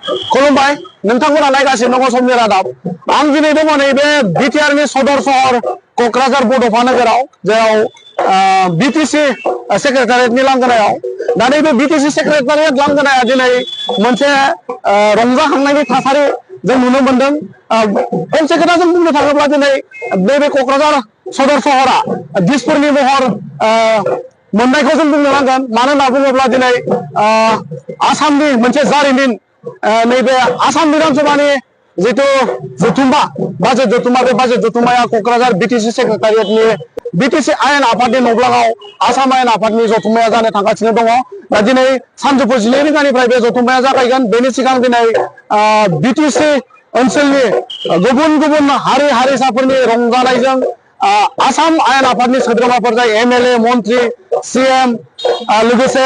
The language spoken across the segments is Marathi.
खुलुमबाय नोंथांमोना नायगासिनो दङ समनि रादाब आं दिनै दङ नैबे बिटिआरनि सदर सहर क'क्राझार बड'फा नोगोराव जेराव बिटिसि सेक्रेटारियेटनि लांगोनायाव दा नैबे बिटिसि सेक्रेटारियेट लांगोनाया दिनै मोनसे रंजाखांनायनि थासारि जों नुनो मोनदों फंसे खोथा जों बुंनो थाङोब्ला दिनै नैबे क'क्राझार सदर सहरा दिसपुरनि महर मोननायखौ जों बुंनो नांगोन मानो होनना बुङोब्ला दिनै आसामनि मोनसे जारिमिन नैबे आसाम विधानसभानि जितु जथुम्मा बाजेट जथुम्मा बे बाजेट जथुम्माया क'क्राझार बिटिसि सेक्रेटारियेटनि बिटिसि आयेन आफादनि नब्लाङाव आसाम आयेन आफादनि जथुम्माया जानो थांगासिनो दङ दा दिनै सानजौफु 12 रिंगानिफ्राय बे जथुम्माया जागायगोन बेनि सिगां दिनै बिटिसि ओनसोलनि गुबुन गुबुन हारि हारिसाफोरनि रंजानायजों आसाम आयेन आफादनि सोद्रोमाफोर जाय एमएलए मन्त्रि सीएम लोगोसे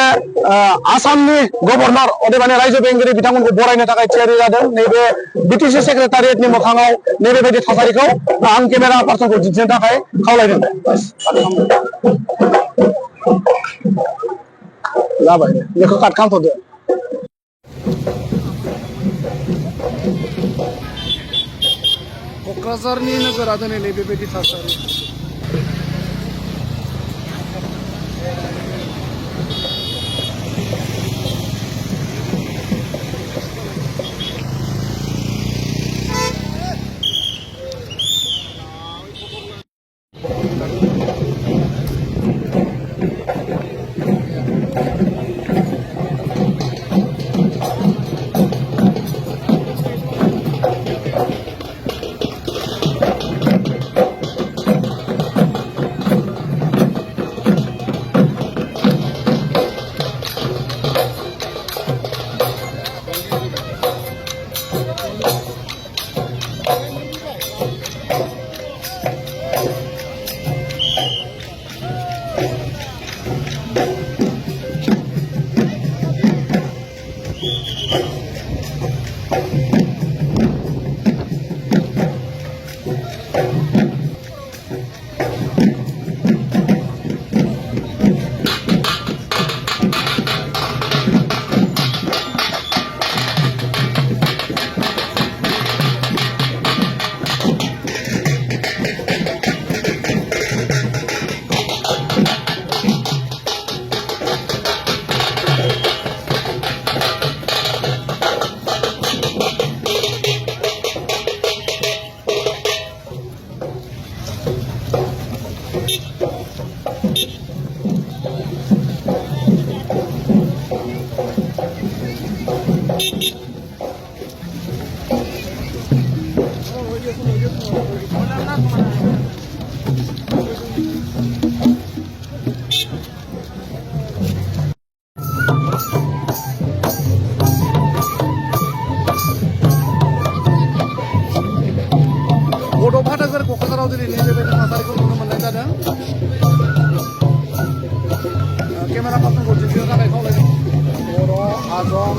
आसामनि गभर्नर अदेबानि रायजो बेंगिरि बिथांमोनखौ बरायनो थाखाय थियारि जादों नैबे बिटिसि सेक्रेटारियेटनि मोखाङाव नैबेबायदि थासारिखौ आं केमेरा पार्सनखौ दिन्थिनो थाखाय खावलायदों जाबाय बेखौ काट खालामथ'दो क'क्राझारनि नोगोरा दिनै नैबेबायदि थासारि बड'फा नोगोर क'क्राझाराव दिनै नैबेबायदि थासारिखौ नुनो मोननाय जादों केमेरा पार्सनखौ दिन्थिनो थाखाय खावलायदों बर' आजम